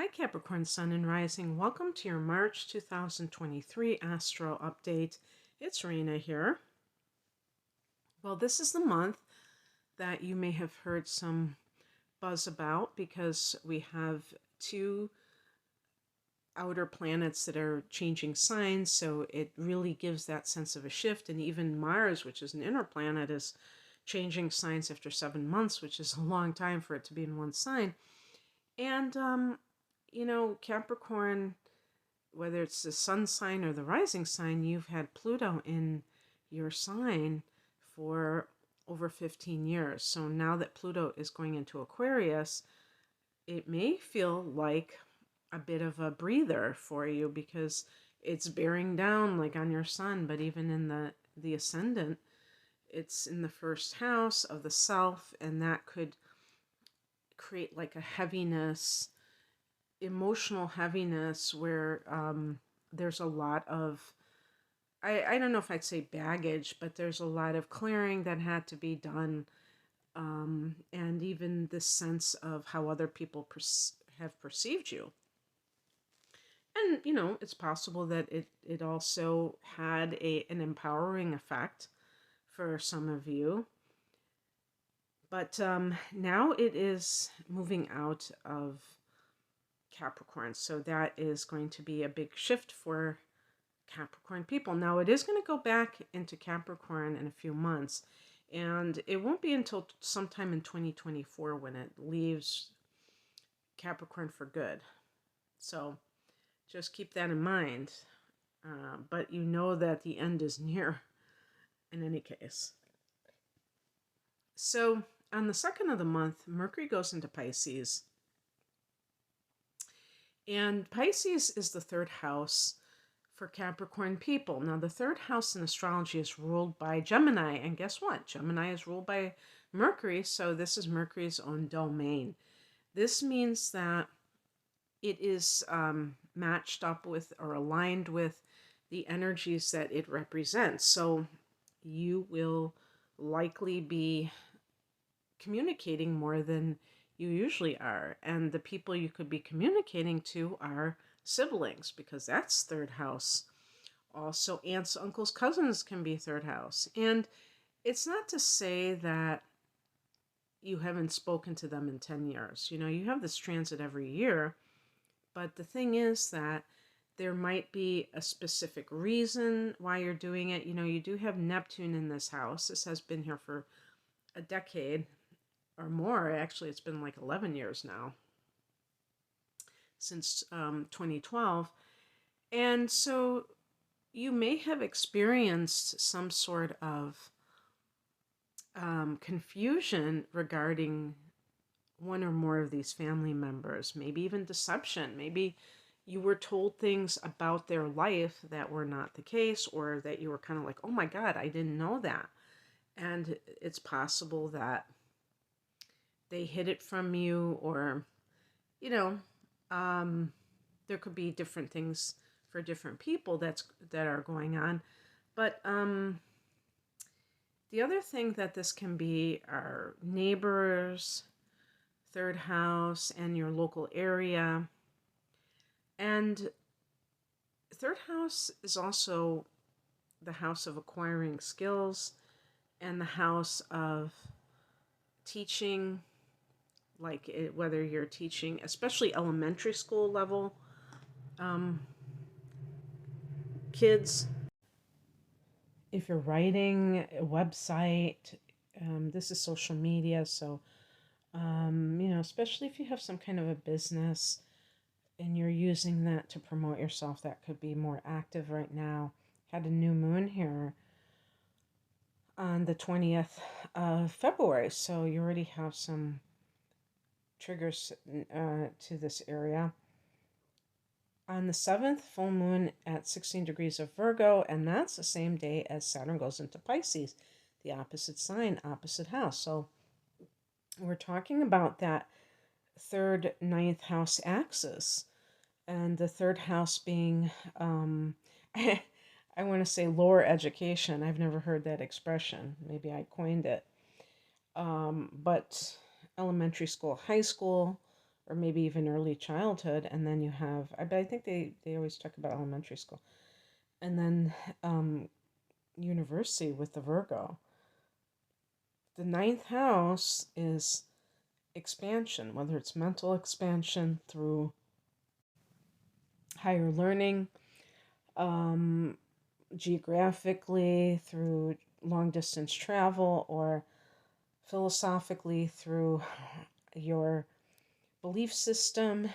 Hi Capricorn Sun and Rising. Welcome to your March 2023 Astro Update. It's Rena here. Well, this is the month that you may have heard some buzz about because we have two outer planets that are changing signs, so it really gives that sense of a shift. And even Mars, which is an inner planet, is changing signs after 7 months, which is a long time for it to be in one sign. And Capricorn, whether it's the sun sign or the rising sign, you've had Pluto in your sign for over 15 years. So now that Pluto is going into Aquarius, it may feel like a bit of a breather for you because it's bearing down like on your sun, but even in the ascendant, it's in the first house of the self, and that could create like a heaviness, emotional heaviness where there's a lot of, I don't know if I'd say baggage, but there's a lot of clearing that had to be done. And even this sense of how other people have perceived you. And, it's possible that it also had an empowering effect for some of you. But now it is moving out of Capricorn. So that is going to be a big shift for Capricorn people. Now it is going to go back into Capricorn in a few months, and it won't be until sometime in 2024 when it leaves Capricorn for good. So just keep that in mind. But you know that the end is near in any case. So on the 2nd of the month, Mercury goes into Pisces. And Pisces is the third house for Capricorn people. Now, the third house in astrology is ruled by Gemini. And guess what? Gemini is ruled by Mercury. So this is Mercury's own domain. This means that it is matched up with or aligned with the energies that it represents. So you will likely be communicating more than you usually are. And the people you could be communicating to are siblings, because that's third house. Also, aunts, uncles, cousins can be third house. And it's not to say that you haven't spoken to them in 10 years. You have this transit every year. But the thing is that there might be a specific reason why you're doing it. You do have Neptune in this house. This has been here for a decade or more. Actually, it's been like 11 years now, since 2012. And so you may have experienced some sort of confusion regarding one or more of these family members, maybe even deception. Maybe you were told things about their life that were not the case, or that you were kind of like, oh my God, I didn't know that. And it's possible that they hid it from you, or, there could be different things for different people that are going on. But the other thing that this can be are neighbors, third house, and your local area. And third house is also the house of acquiring skills and the house of teaching, whether you're teaching, especially elementary school level kids. If you're writing a website, this is social media, so especially if you have some kind of a business and you're using that to promote yourself, that could be more active right now. Had a new moon here on the 20th of February, so you already have some triggers to this area. On the 7th, full moon at 16 degrees of Virgo, and that's the same day as Saturn goes into Pisces, the opposite sign, opposite house. So we're talking about that third, ninth house axis, and the third house being, I want to say lower education. I've never heard that expression. Maybe I coined it. But elementary school, high school, or maybe even early childhood, and then you have, I think they always talk about elementary school, and then university with the Virgo. The ninth house is expansion, whether it's mental expansion through higher learning, um, geographically through long distance travel, or philosophically through your belief system,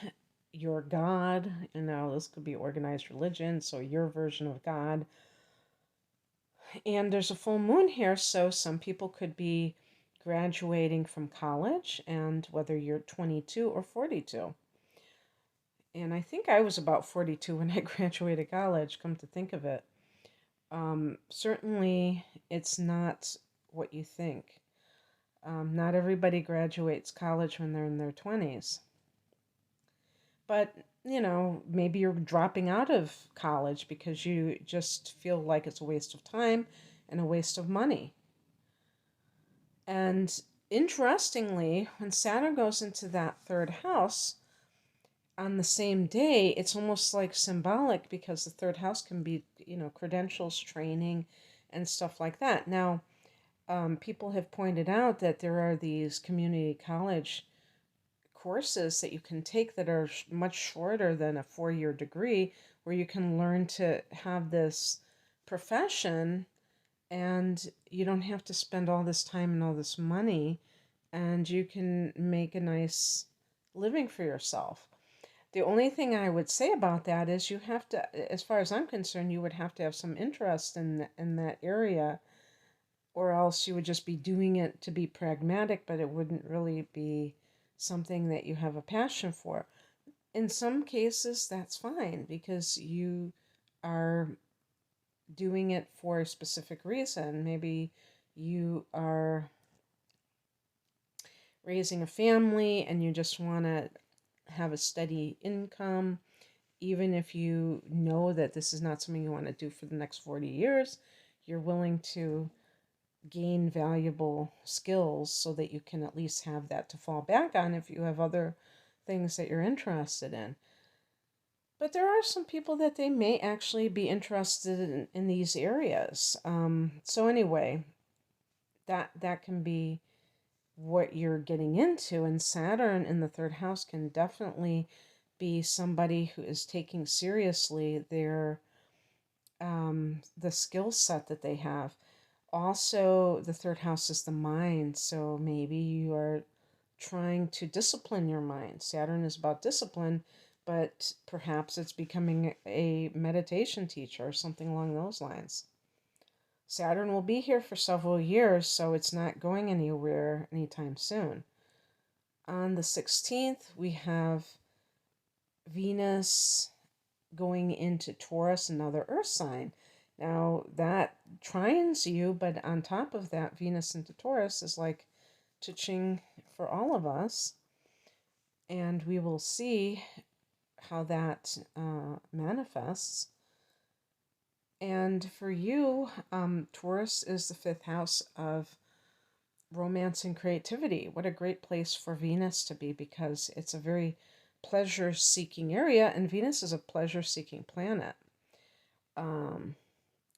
your God. This could be organized religion, so your version of God. And there's a full moon here, so some people could be graduating from college, and whether you're 22 or 42. And I think I was about 42 when I graduated college, come to think of it. Certainly, it's not what you think. Not everybody graduates college when they're in their 20s. But, maybe you're dropping out of college because you just feel like it's a waste of time and a waste of money. And interestingly, when Saturn goes into that third house on the same day, it's almost like symbolic, because the third house can be, credentials, training, and stuff like that. Now, people have pointed out that there are these community college courses that you can take that are much shorter than a 4-year degree, where you can learn to have this profession, and you don't have to spend all this time and all this money, and you can make a nice living for yourself. The only thing I would say about that is you have to, as far as I'm concerned, you would have to have some interest in that area, or else you would just be doing it to be pragmatic, but it wouldn't really be something that you have a passion for. In some cases, that's fine, because you are doing it for a specific reason. Maybe you are raising a family and you just want to have a steady income, even if you know that this is not something you want to do for the next 40 years. You're willing to gain valuable skills so that you can at least have that to fall back on if you have other things that you're interested in. But there are some people that they may actually be interested in these areas. So anyway, that can be what you're getting into. And Saturn in the third house can definitely be somebody who is taking seriously their the skill set that they have. Also, the third house is the mind, so maybe you are trying to discipline your mind. Saturn is about discipline, but perhaps it's becoming a meditation teacher or something along those lines. Saturn will be here for several years, so it's not going anywhere anytime soon. On the 16th, we have Venus going into Taurus, another earth sign. Now, that trines you, but on top of that, Venus into Taurus is like cha-ching for all of us. And we will see how that manifests. And for you, Taurus is the fifth house of romance and creativity. What a great place for Venus to be, because it's a very pleasure-seeking area, and Venus is a pleasure-seeking planet.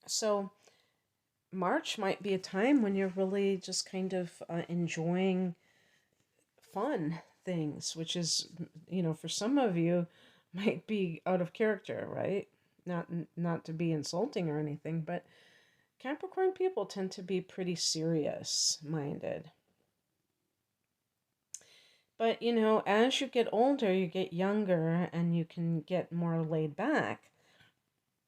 So March might be a time when you're really just kind of enjoying fun things, which is, for some of you might be out of character, right? Not to be insulting or anything, but Capricorn people tend to be pretty serious-minded. But, as you get older, you get younger, and you can get more laid back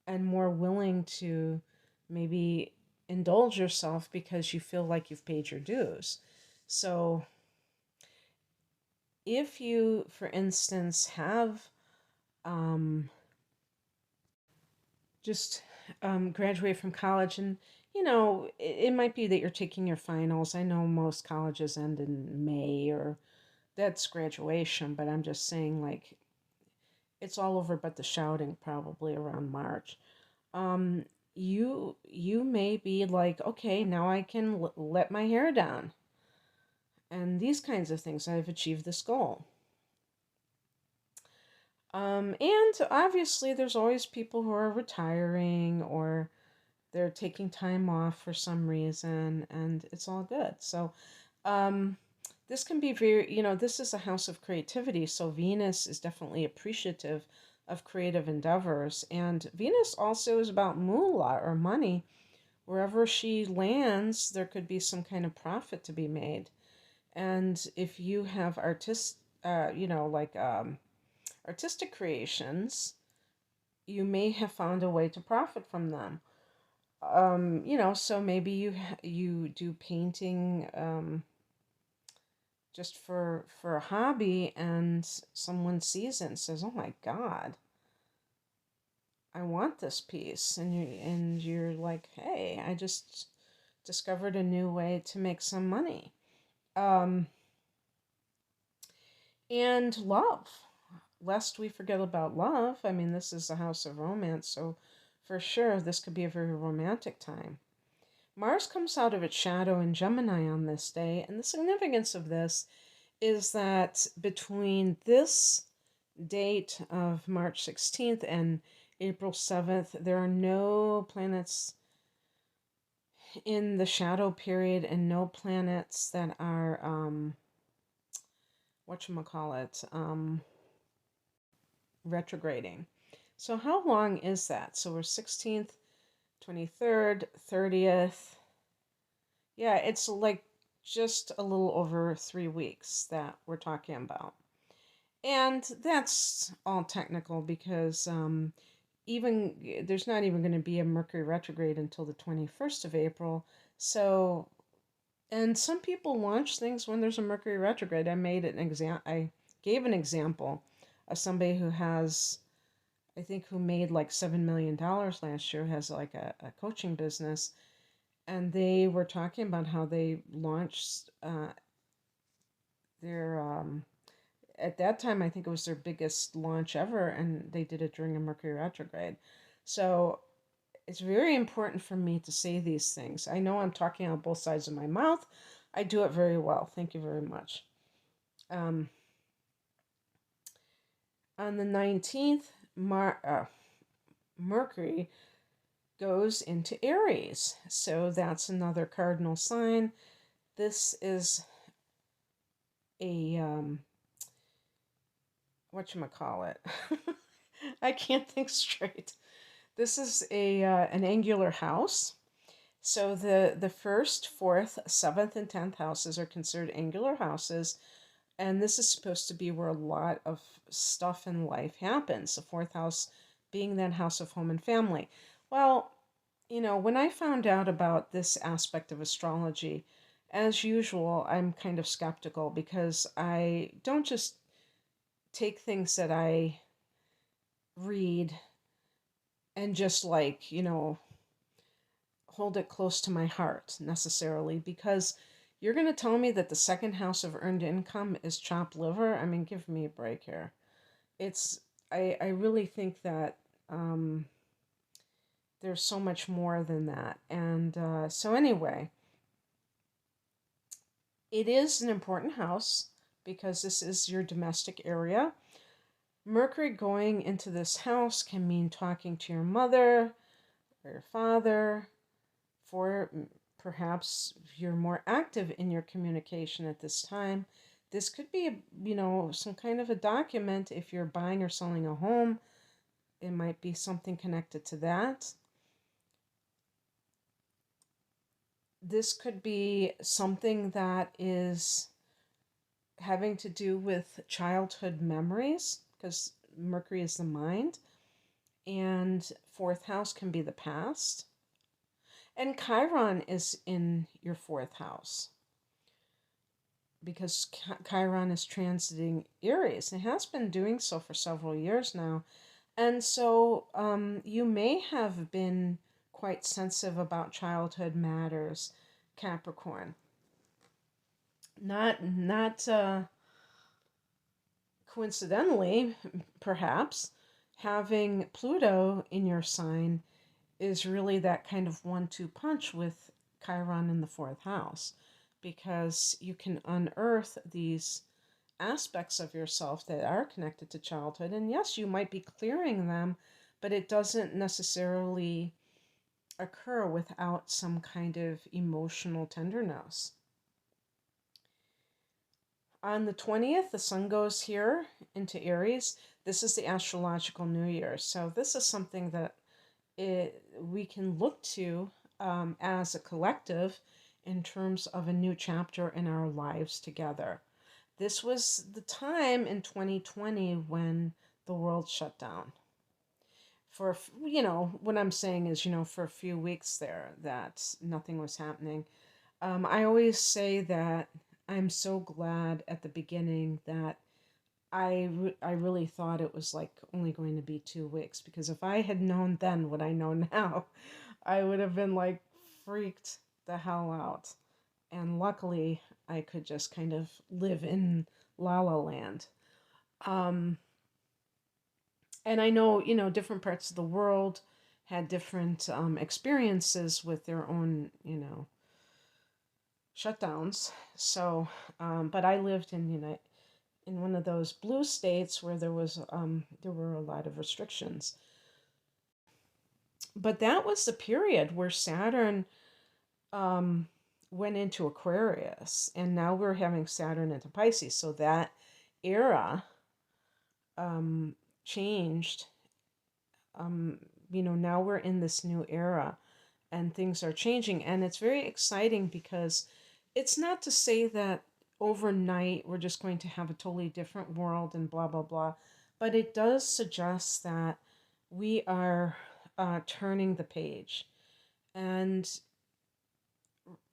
and more willing to maybe indulge yourself because you feel like you've paid your dues. So if you, for instance, have just graduate from college, and it might be that you're taking your finals. I know most colleges end in May, or that's graduation, but I'm just saying, like, it's all over but the shouting probably around March. You may be like, okay, now I can let my hair down, and these kinds of things. I've achieved this goal. And obviously, there's always people who are retiring or they're taking time off for some reason, and it's all good. So, um, this can be very, this is a house of creativity. So, Venus is definitely appreciative of creative endeavors. And Venus also is about moolah or money. Wherever she lands, there could be some kind of profit to be made. And if you have artistic creations, you may have found a way to profit from them. So maybe you do painting just for a hobby, and someone sees it and says, "Oh my God, I want this piece," and you're like, "Hey, I just discovered a new way to make some money." Um, and love, lest we forget about love. I mean, this is a house of romance, so for sure this could be a very romantic time. Mars comes out of its shadow in Gemini on this day, and the significance of this is that between this date of March 16th and April 7th, there are no planets in the shadow period and no planets that are, whatchamacallit, retrograding. So how long is that? So we're 16th, 23rd, 30th. Yeah, it's like just a little over 3 weeks that we're talking about. And that's all technical because even there's not even going to be a Mercury retrograde until the 21st of April. So, and some people launch things when there's a Mercury retrograde. I gave an example of somebody who has, I think, who made like $7 million last year, has like a coaching business, and they were talking about how they launched their at that time, I think it was their biggest launch ever, and they did it during a Mercury retrograde. So it's very important for me to say these things. I know I'm talking on both sides of my mouth. I do it very well. Thank you very much. Um, on the 19th, Mercury goes into Aries. So that's another cardinal sign. This is a whatchamacallit. I can't think straight. This is an angular house. So the first, fourth, seventh, and 10th houses are considered angular houses, and this is supposed to be where a lot of stuff in life happens. The fourth house being that house of home and family. Well, when I found out about this aspect of astrology, as usual, I'm kind of skeptical because I don't just take things that I read and just hold it close to my heart necessarily, because you're going to tell me that the second house of earned income is chopped liver. I mean, give me a break here. I really think that there's so much more than that. And so anyway, it is an important house because this is your domestic area. Mercury going into this house can mean talking to your mother or your father, for perhaps you're more active in your communication at this time. This could be, some kind of a document. If you're buying or selling a home, it might be something connected to that. This could be something that is having to do with childhood memories, because Mercury is the mind, and fourth house can be the past. And Chiron is in your fourth house because Chiron is transiting Aries. It has been doing so for several years now. And so you may have been quite sensitive about childhood matters, Capricorn. Not coincidentally, perhaps, having Pluto in your sign is really that kind of 1-2 punch with Chiron in the fourth house, because you can unearth these aspects of yourself that are connected to childhood. And yes, you might be clearing them, but it doesn't necessarily occur without some kind of emotional tenderness. On the 20th, the sun goes here into Aries. This is the astrological new year. So this is something that we can look to as a collective in terms of a new chapter in our lives together. This was the time in 2020 when the world shut down. For, what I'm saying is, for a few weeks there, that nothing was happening. I always say that I'm so glad at the beginning that I really thought it was like only going to be 2 weeks, because if I had known then what I know now, I would have been like freaked the hell out. And luckily, I could just kind of live in La La Land. And I know, different parts of the world had different experiences with their own, shutdowns. So, but I lived in one of those blue states where there were a lot of restrictions. But that was the period where Saturn went into Aquarius, and now we're having Saturn into Pisces. So that era changed. Now we're in this new era, and things are changing, and it's very exciting because it's not to say that overnight we're just going to have a totally different world and blah blah blah, but it does suggest that we are turning the page. And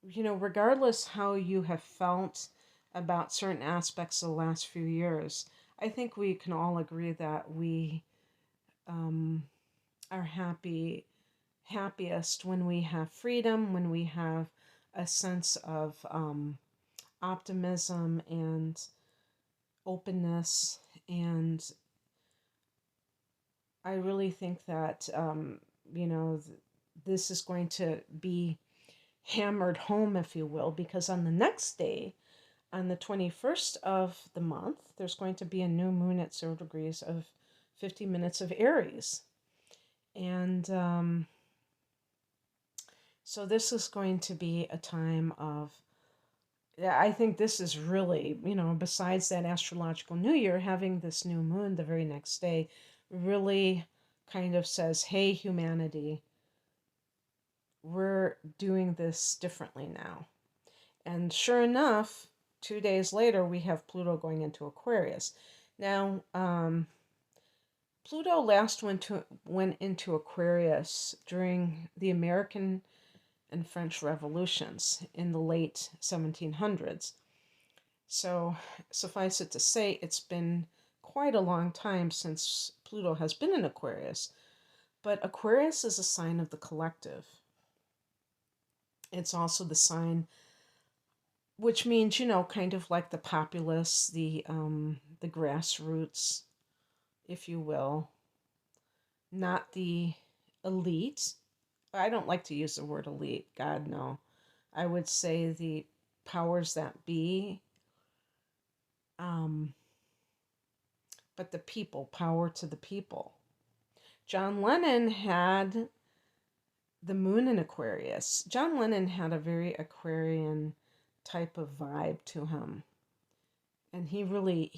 regardless how you have felt about certain aspects of the last few years, I think we can all agree that we are happiest when we have freedom, when we have a sense of optimism and openness. And I really think that this is going to be hammered home, if you will, because on the next day, on the 21st of the month, there's going to be a new moon at 0 degrees of 50 minutes of Aries. And so this is going to be a time of, I think this is really, besides that astrological new year, having this new moon the very next day really kind of says, hey, humanity, we're doing this differently now. And sure enough, 2 days later, we have Pluto going into Aquarius. Now, Pluto last went into Aquarius during the American and French revolutions in the late 1700s. So suffice it to say, it's been quite a long time since Pluto has been in Aquarius. But Aquarius is a sign of the collective. It's also the sign, which means, kind of like the populace, the grassroots, if you will, not the elite. I don't like to use the word elite. God, no. I would say the powers that be. But the people, power to the people. John Lennon had the moon in Aquarius. John Lennon had a very Aquarian type of vibe to him. And he really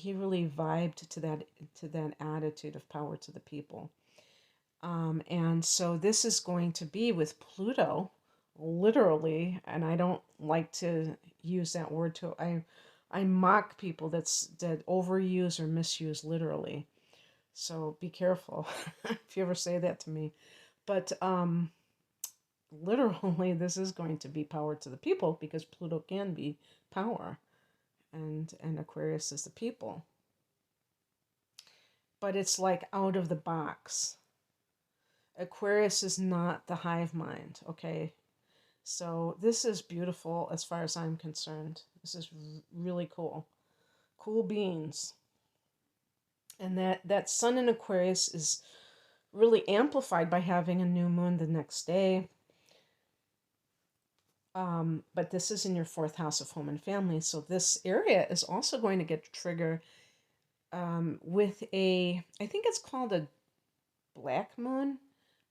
vibed to that attitude of power to the people. And so this is going to be with Pluto, literally, and I don't like to use that word I mock people that overuse or misuse literally. So be careful if you ever say that to me. But literally, this is going to be power to the people, because Pluto can be power, and Aquarius is the people. But it's like out of the box. Aquarius is not the hive mind, okay? So this is beautiful as far as I'm concerned. This is really cool. Cool beans. And that sun in Aquarius is really amplified by having a new moon the next day. But this is in your fourth house of home and family. So this area is also going to get triggered with I think it's called a black moon,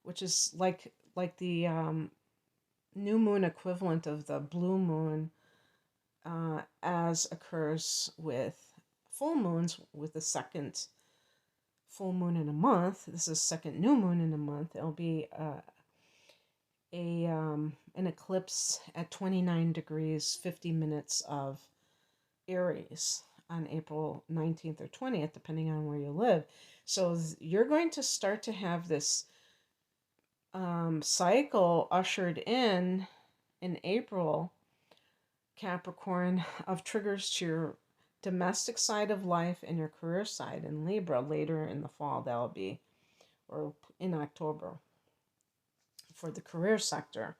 which is like the new moon equivalent of the blue moon, as occurs with full moons, with the second full moon in a month. This is second new moon in a month. It'll be an eclipse at 29 degrees 50 minutes of Aries on April 19th or 20th, depending on where you live. So you're going to start to have this cycle ushered in April, Capricorn, of triggers to your domestic side of life and your career side in Libra later in the fall. That'll be, or in October, for the career sector.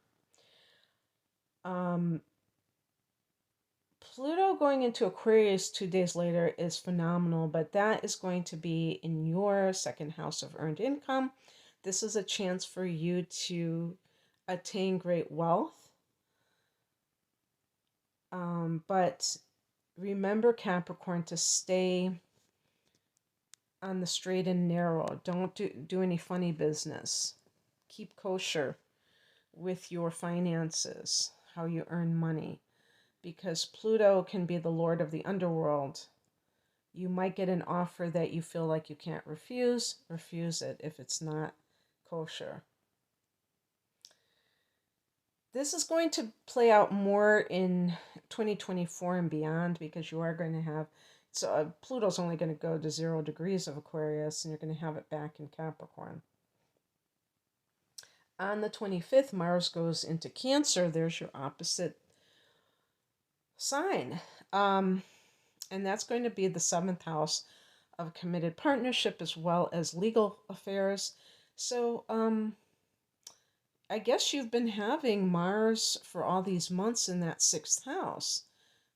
Pluto going into Aquarius 2 days later is phenomenal, but that is going to be in your second house of earned income. This is a chance for you to attain great wealth. But remember, Capricorn, to stay on the straight and narrow. Don't do any funny business. Keep kosher with your finances, how you earn money, because Pluto can be the lord of the underworld. You might get an offer that you feel like you can't refuse. Refuse it if it's not kosher. This is going to play out more in 2024 and beyond, because you are going to have, so Pluto's only going to go to 0 degrees of Aquarius, and you're going to have it back in Capricorn. On the 25th, Mars goes into Cancer. There's your opposite sign. And that's going to be the 7th house of committed partnership as well as legal affairs. So, I guess you've been having Mars for all these months in that 6th house.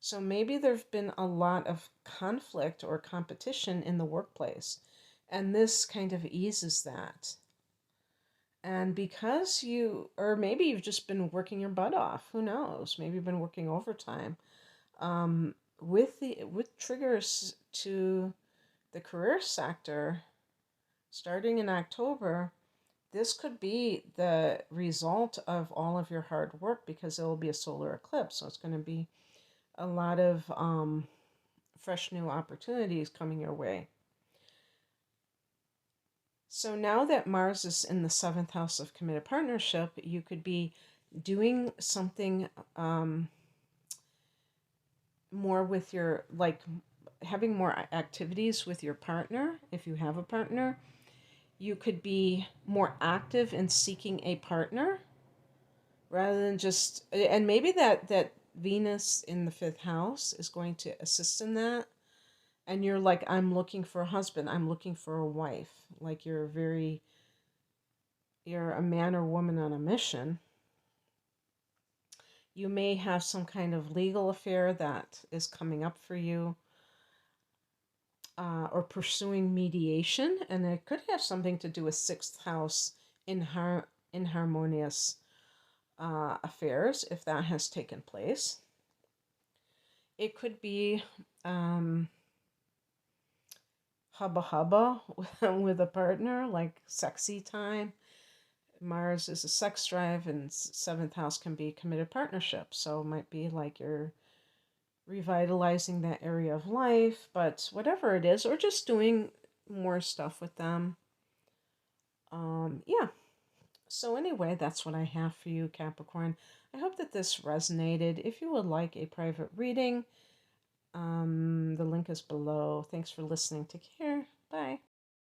So maybe there've been a lot of conflict or competition in the workplace. And this kind of eases that. And because or maybe you've just been working your butt off. Who knows? Maybe you've been working overtime. With triggers to the career sector starting in October, this could be the result of all of your hard work, because it will be a solar eclipse. So it's going to be a lot of fresh new opportunities coming your way. So now that Mars is in the 7th house of committed partnership, you could be doing something more with your, like having more activities with your partner, if you have a partner. You could be more active in seeking a partner rather than just, and maybe that Venus in the 5th house is going to assist in that. And you're like, I'm looking for a husband, I'm looking for a wife. Like you're a man or woman on a mission. You may have some kind of legal affair that is coming up for you. Or pursuing mediation, and it could have something to do with 6th house inharmonious affairs, if that has taken place. It could be hubba hubba with a partner, like sexy time. Mars is a sex drive, and 7th house can be committed partnership, so it might be like you're revitalizing that area of life, but whatever it is, or just doing more stuff with them. Yeah. So anyway, that's what I have for you, Capricorn. I hope that this resonated. If you would like a private reading, the link is below. Thanks for listening. Take care.